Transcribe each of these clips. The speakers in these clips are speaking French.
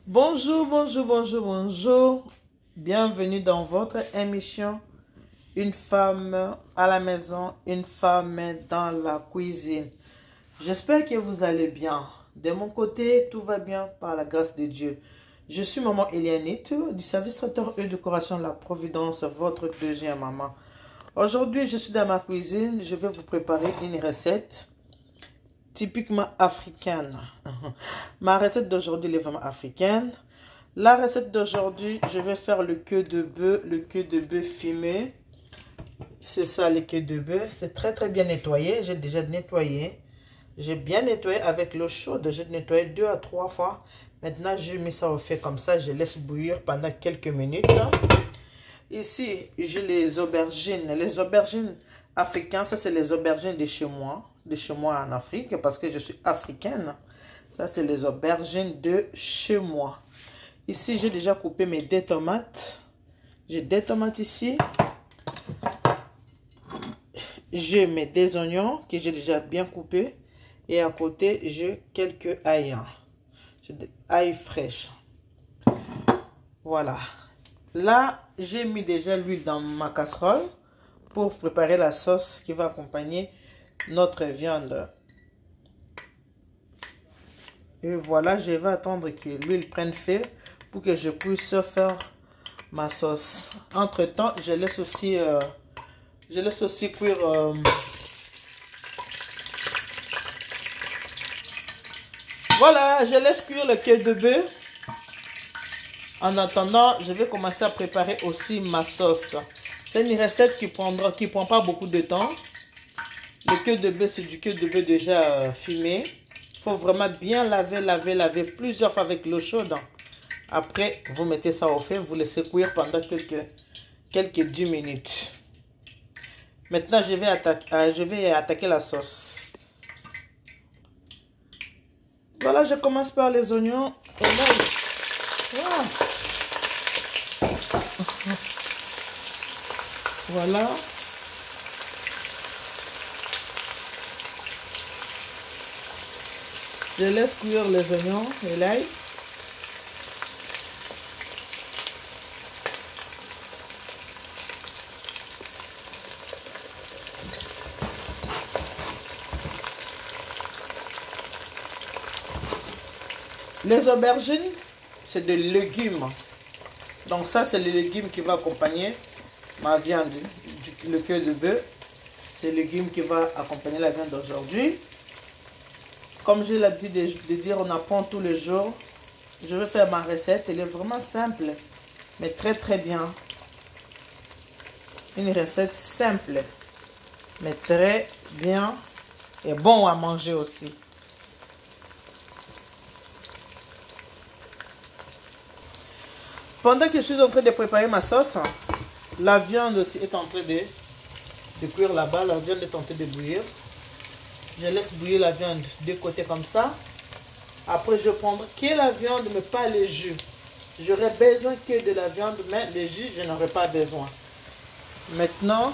Bonjour, bonjour, bonjour, bonjour. Bienvenue dans votre émission Une femme à la maison, une femme dans la cuisine. J'espère que vous allez bien. De mon côté, tout va bien par la grâce de Dieu. Je suis maman Elianite du service traiteur et décoration La Providence, votre deuxième maman. Aujourd'hui, je suis dans ma cuisine. Je vais vous préparer une recette typiquement africaine. Ma recette d'aujourd'hui est vraiment africaine. La recette d'aujourd'hui, je vais faire le queue de bœuf fumé. C'est ça, le queue de bœuf. C'est très bien nettoyé. J'ai déjà nettoyé. J'ai bien nettoyé avec l'eau chaude. J'ai nettoyé 2 à 3 fois. Maintenant, j'ai mis ça au feu comme ça. Je laisse bouillir pendant quelques minutes. Ici, j'ai les aubergines. Les aubergines africaines, ça c'est les aubergines de chez moi en Afrique, parce que je suis africaine. Ça c'est les aubergines de chez moi. Ici, j'ai déjà coupé mes 2 tomates. J'ai 2 tomates ici. J'ai mes 2 oignons que j'ai déjà bien coupés. Et à côté, j'ai quelques ails. J'ai des ails fraîches. Voilà. Là, j'ai mis déjà l'huile dans ma casserole pour préparer la sauce qui va accompagner notre viande. Et voilà, je vais attendre que l'huile prenne feu pour que je puisse faire ma sauce. Entre temps, je laisse aussi cuire voilà, je laisse cuire le queue de bœuf. En attendant, je vais commencer à préparer aussi ma sauce. C'est une recette qui prend pas beaucoup de temps. Le queue de bœuf, c'est du queue de bœuf déjà fumé. Il faut vraiment bien laver plusieurs fois avec l'eau chaude. Après, vous mettez ça au feu, vous laissez cuire pendant quelques 10 minutes. Maintenant, je vais attaquer la sauce. Voilà, je commence par les oignons et l'ail. Wow. Voilà. Je laisse cuire les oignons et l'ail. Les aubergines, c'est des légumes. Donc ça, c'est les légumes qui vont accompagner ma viande. Le queue de bœuf, c'est le légume qui va accompagner la viande d'aujourd'hui. Comme j'ai l'habitude de dire, on apprend tous les jours. Je vais faire ma recette. Elle est vraiment simple, mais très bien. Une recette simple, mais très bien et bon à manger aussi. Pendant que je suis en train de préparer ma sauce, la viande aussi est en train de cuire là-bas. La viande est en train de bouillir. Je laisse bouillir la viande de côté comme ça. Après, je prendrai que la viande, mais pas le jus. J'aurai besoin que de la viande, mais le jus, je n'aurai pas besoin. Maintenant,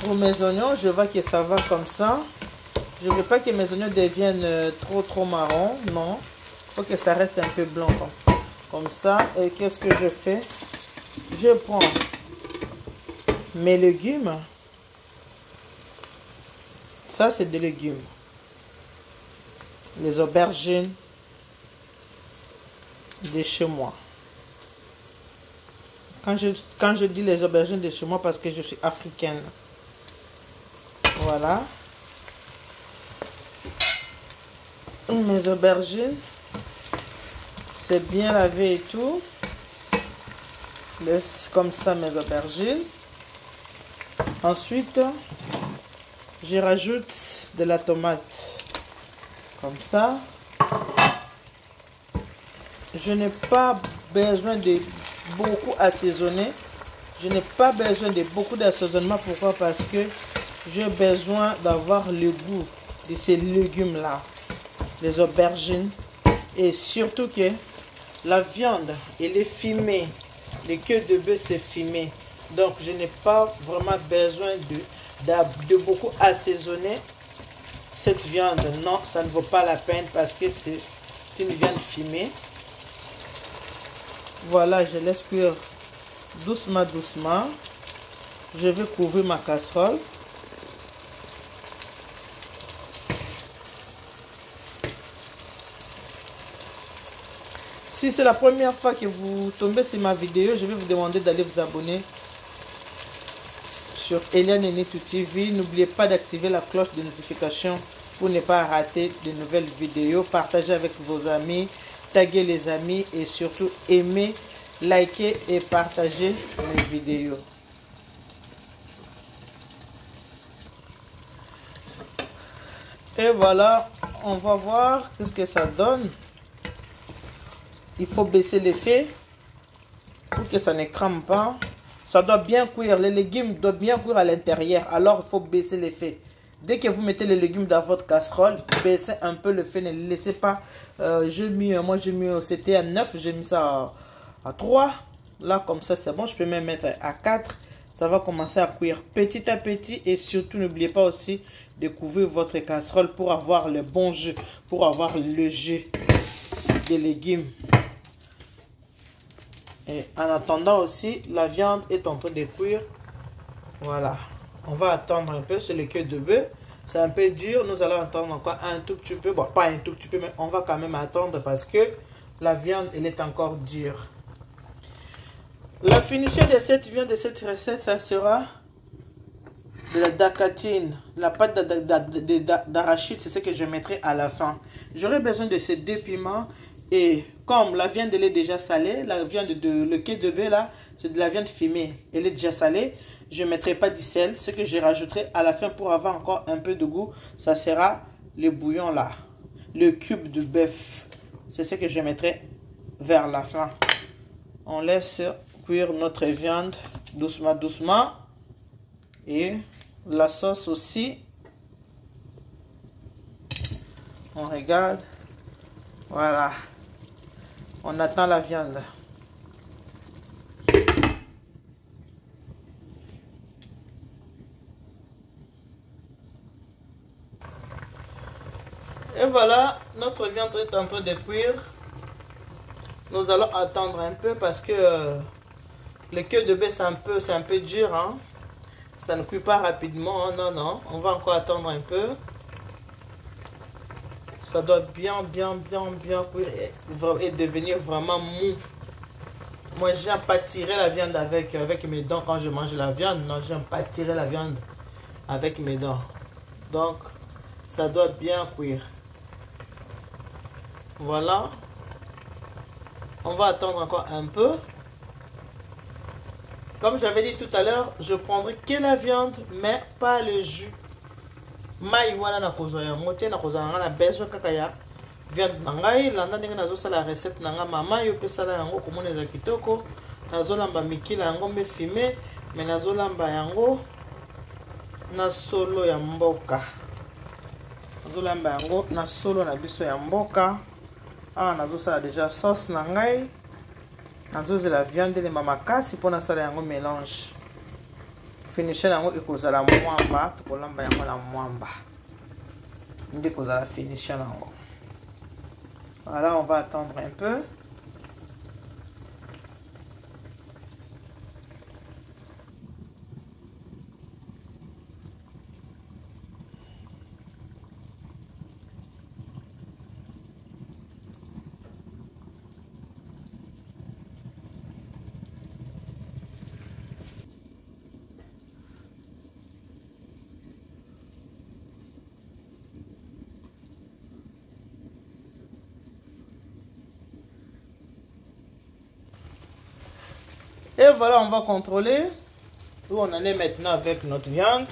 pour mes oignons, je vois que ça va comme ça. Je ne veux pas que mes oignons deviennent trop marron. Non. Il faut que ça reste un peu blanc comme ça. Et qu'est-ce que je fais? Je prends mes légumes. Ça, c'est des légumes. Les aubergines de chez moi. Quand je dis les aubergines de chez moi, parce que je suis africaine. Voilà. Mes aubergines. C'est bien lavé et tout. Laisse comme ça mes aubergines. Ensuite, je rajoute de la tomate. Comme ça. Je n'ai pas besoin de beaucoup assaisonner. Je n'ai pas besoin de beaucoup d'assaisonnement. Pourquoi? Parce que j'ai besoin d'avoir le goût de ces légumes-là. Les aubergines. Et surtout que la viande, elle est fumée. Le queue de bœuf, c'est fumé. Donc, je n'ai pas vraiment besoin de beaucoup assaisonner cette viande. Non, ça ne vaut pas la peine parce que c'est une viande fumée. Voilà, je laisse cuire doucement, doucement. Je vais couvrir ma casserole. Si c'est la première fois que vous tombez sur ma vidéo, je vais vous demander d'aller vous abonner sur Eliane Nenitou TV. N'oubliez pas d'activer la cloche de notification pour ne pas rater de nouvelles vidéos. Partagez avec vos amis, taguez les amis et surtout aimez, likez et partagez mes vidéos. Et voilà, on va voir qu'est-ce que ça donne. Il faut baisser les feux pour que ça ne crame pas. Ça doit bien cuire. Les légumes doivent bien cuire à l'intérieur. Alors, il faut baisser les feux. Dès que vous mettez les légumes dans votre casserole, baissez un peu le feu. Ne le laissez pas. Moi, j'ai mis, c'était à 9. J'ai mis ça à 3. Là, comme ça, c'est bon. Je peux même mettre à 4. Ça va commencer à cuire petit à petit. Et surtout, n'oubliez pas aussi de couvrir votre casserole pour avoir le bon jus. Pour avoir le jus des légumes. Et en attendant aussi, la viande est en train de cuire. Voilà. On va attendre un peu. C'est le queue de bœuf. C'est un peu dur. Nous allons attendre encore un tout petit peu. Bon, pas un tout petit peu, mais on va quand même attendre parce que la viande, elle est encore dure. La finition de cette viande, de cette recette, ça sera de la dacatine. La pâte d'arachide, c'est ce que je mettrai à la fin. J'aurai besoin de ces 2 piments. Et comme la viande elle est déjà salée, la viande le queue de bœuf là, c'est de la viande fumée. Elle est déjà salée. Je ne mettrai pas du sel. Ce que je rajouterai à la fin pour avoir encore un peu de goût, ça sera le bouillon là. Le cube de bœuf. C'est ce que je mettrai vers la fin. On laisse cuire notre viande doucement, doucement. Et la sauce aussi. On regarde. Voilà. On attend la viande. Et voilà, notre viande est en train de cuire. Nous allons attendre un peu parce que le queue de bœuf c'est un peu dur. Hein? Ça ne cuit pas rapidement. Hein? Non, non. On va encore attendre un peu. Ça doit bien cuire et devenir vraiment mou. Moi, j'aime pas tirer la viande avec mes dents quand je mange la viande. Non, j'aime pas tirer la viande avec mes dents. Donc, ça doit bien cuire. Voilà. On va attendre encore un peu. Comme j'avais dit tout à l'heure, je prendrai que la viande, mais pas le jus. Mai wana na kozwa yango te na kozwa nga na besoin kaka ya viande na ngai landa ndenge nazosala recette na nga mama yo pe sala yango komona eza kitoko nazolamba mikila yango mbe fumé mais nazolamba yango na solo ya mboka nazolamba yango na solo na biso ya mboka nazosala déjà sauce na ngai nazozela viande le makasi mpona sala yango mélange. Finition yango ekozala mwamba, tokolamba yango na mwamba. Nde kozala finition yango. Voilà, on va attendre un peu. Et voilà, on va contrôler où on en est maintenant avec notre viande.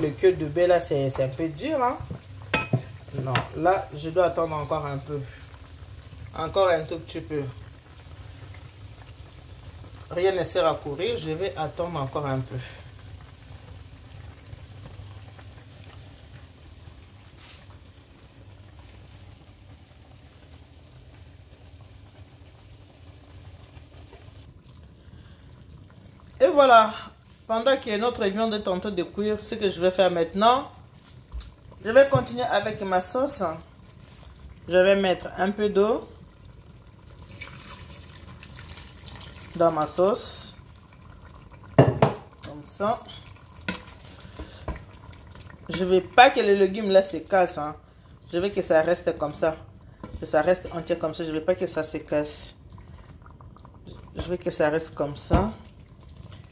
Le queue de bœuf là, c'est un peu dur. Hein? Non, là, je dois attendre encore un peu. Encore un tout petit peu. Rien ne sert à courir, je vais attendre encore un peu. Et voilà, pendant que notre viande est en train de cuire, ce que je vais faire maintenant, je vais continuer avec ma sauce. Je vais mettre un peu d'eau. dans ma sauce. Comme ça. Je veux pas que les légumes là se cassent. Hein. Je veux que ça reste comme ça. Que ça reste entier comme ça. Je veux pas que ça se casse. Je veux que ça reste comme ça.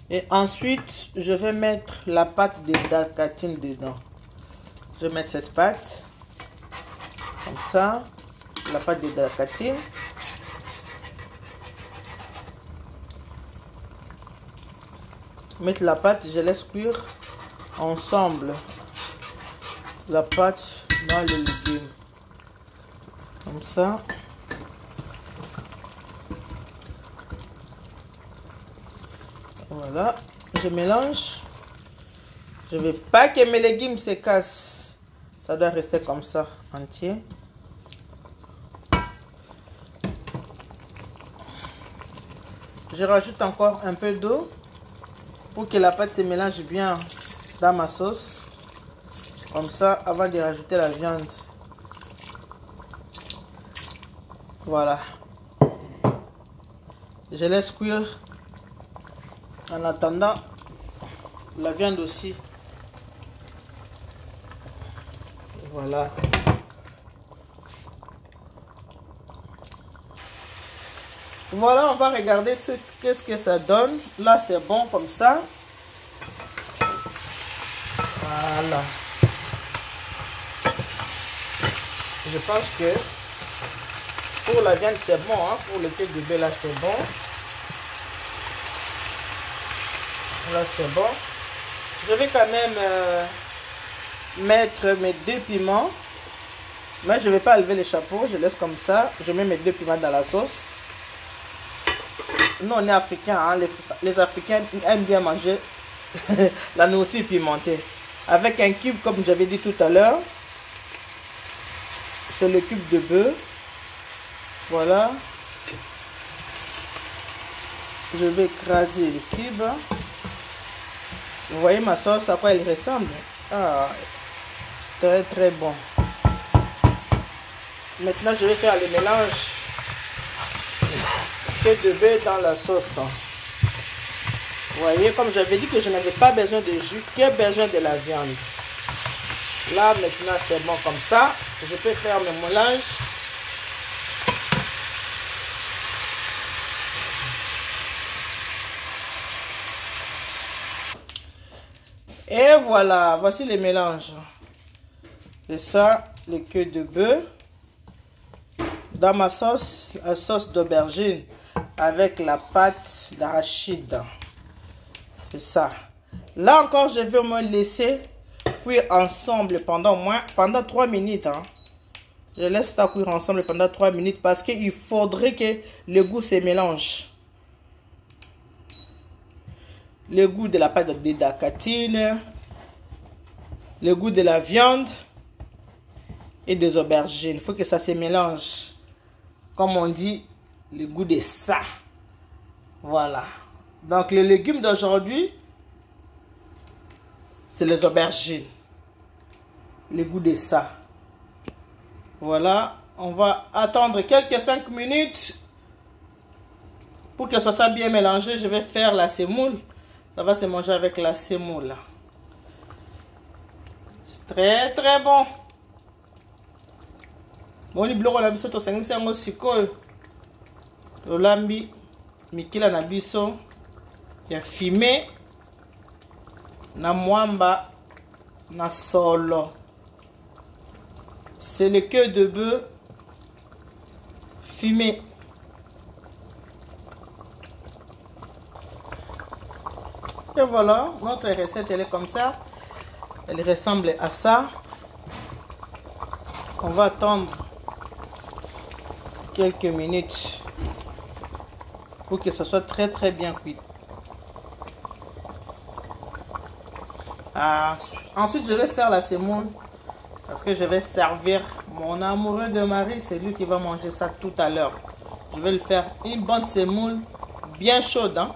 Et ensuite, je vais mettre la pâte de dacatine dedans. Je vais mettre cette pâte. Comme ça. La pâte de dacatine. Mettre la pâte, je laisse cuire ensemble. La pâte dans les légumes. Comme ça. Voilà. Je mélange. Je ne veux pas que mes légumes se cassent. Ça doit rester comme ça, entier. Je rajoute encore un peu d'eau pour que la pâte se mélange bien dans ma sauce. Comme ça, avant de rajouter la viande. Voilà. Je laisse cuire en attendant la viande aussi. Voilà. Voilà, on va regarder qu'est-ce que ça donne. Là, c'est bon comme ça. Voilà. Je pense que pour la viande, c'est bon. Hein? Pour le queue de bœuf, là, c'est bon. Là, c'est bon. Je vais quand même mettre mes 2 piments. Mais je ne vais pas lever les chapeaux. Je laisse comme ça. Je mets mes 2 piments dans la sauce. Nous, on est africains. Hein? Les Africains aiment bien manger la nourriture pimentée. Avec un cube, comme j'avais dit tout à l'heure. C'est le cube de bœuf. Voilà. Je vais écraser le cube. Vous voyez ma sauce, à quoi elle ressemble? Ah, c'est très très bon. Maintenant, je vais faire le mélange de bœuf dans la sauce. Vous voyez, comme j'avais dit que je n'avais pas besoin de jus, que besoin de la viande. Là, maintenant, c'est bon comme ça. Je peux faire le mélange. Et voilà, voici le mélange. C'est ça, le queue de bœuf. Dans ma sauce, la sauce d'aubergine avec la pâte d'arachide. C'est ça. Là encore, je vais me laisser cuire ensemble pendant 3 minutes. Hein. Je laisse ça cuire ensemble pendant 3 minutes parce qu'il faudrait que le goût se mélange. Le goût de la pâte de dacatine, le goût de la viande et des aubergines. Il faut que ça se mélange. Comme on dit, le goût de ça. Voilà. Donc, les légumes d'aujourd'hui, c'est les aubergines. Le goût de ça. Voilà. On va attendre quelques 5 minutes pour que ça soit bien mélangé. Je vais faire la semoule. Ça va se manger avec la semoule. C'est très très bon. Moni bloko na biso to sangisa ngo sikoyo. To lambi mikila na biso ya fumé na mwamba na solo. C'est le queue de bœuf fumé. Et voilà, notre recette elle est comme ça. Elle ressemble à ça. On va attendre quelques minutes pour que ça soit très très bien cuit. Ensuite, je vais faire la semoule parce que je vais servir mon amoureux de mari. C'est lui qui va manger ça tout à l'heure. Je vais le faire une bonne semoule bien chaude. Hein?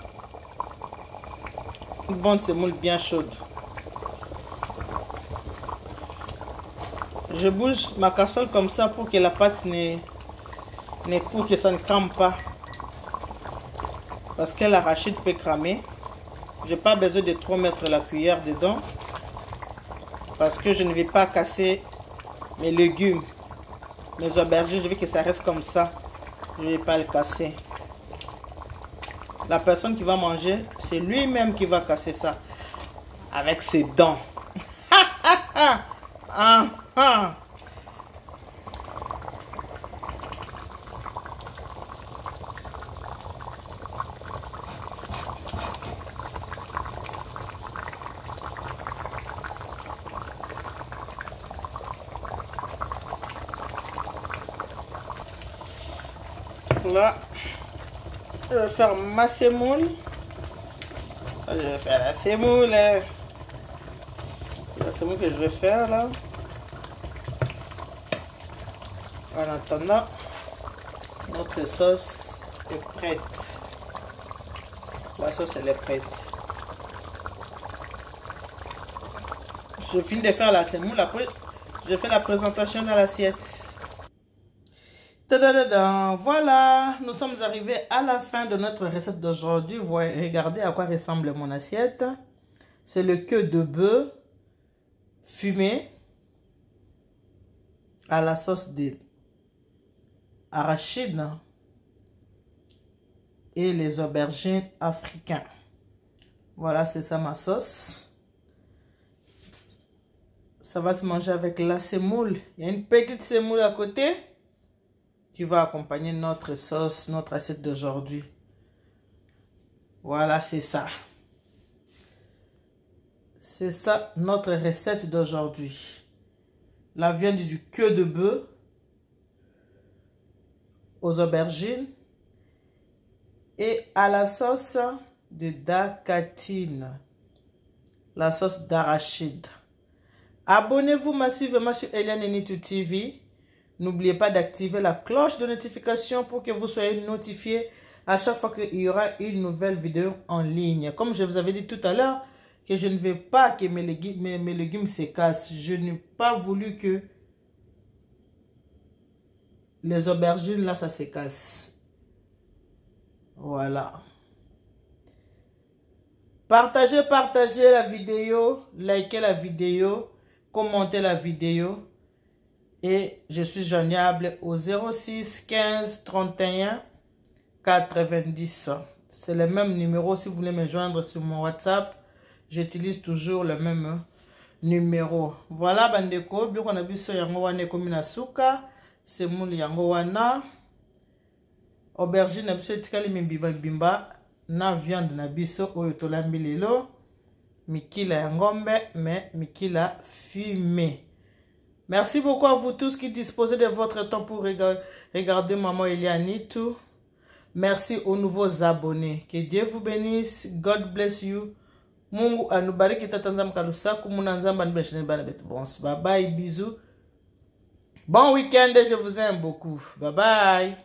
Une bonne semoule bien chaude. Je bouge ma casserole comme ça pour que la pâte pour que ça ne crame pas. Parce que l'arachide peut cramer. J'ai pas besoin de trop mettre la cuillère dedans. Parce que je ne vais pas casser mes légumes. Mes aubergines, je veux que ça reste comme ça. Je ne vais pas le casser. La personne qui va manger, c'est lui-même qui va casser ça. Avec ses dents. Ah, ah. Là, je vais faire ma semoule. Je vais faire la semoule. La semoule que je vais faire là. En attendant, notre sauce est prête. La sauce elle est prête. Je finis de faire la semoule. Après, je fais la présentation dans l'assiette. Voilà, nous sommes arrivés à la fin de notre recette d'aujourd'hui. Regardez à quoi ressemble mon assiette. C'est le queue de bœuf fumé à la sauce d'arachide et les aubergines africaines. Voilà, c'est ça ma sauce. Ça va se manger avec la semoule. Il y a une petite semoule à côté qui va accompagner notre sauce, notre assiette d'aujourd'hui. Voilà, c'est ça. C'est ça notre recette d'aujourd'hui. La viande du queue de bœuf aux aubergines et à la sauce de dacatine, la sauce d'arachide. Abonnez-vous massivement sur Eliane Nitu TV. N'oubliez pas d'activer la cloche de notification pour que vous soyez notifiés à chaque fois qu'il y aura une nouvelle vidéo en ligne. Comme je vous avais dit tout à l'heure, que je ne veux pas que mes légumes se cassent. Je n'ai pas voulu que les aubergines, là, ça se casse. Voilà. Partagez la vidéo, likez la vidéo, commentez la vidéo. Et je suis joignable au 06 15 31 90. C'est le même numéro si vous voulez me joindre sur mon WhatsApp. J'utilise toujours le même numéro. Voilà bandeko, bien qu'on a vu ça yango wana comme na suka, c'est mon yango wana. Aubergine na biso tikali bimba na viande na biso oyo tolambi lelo. Mikila ya ngombe mais mikila fumée. Merci beaucoup à vous tous qui disposez de votre temps pour regarder Maman Eliane Nitu. Merci aux nouveaux abonnés. Que Dieu vous bénisse. God bless you. Mungu anubariki tatanzam kalusa kumunanzamba nibeshene bana betu bons. Bye bye, bisous. Bon week-end, je vous aime beaucoup. Bye bye.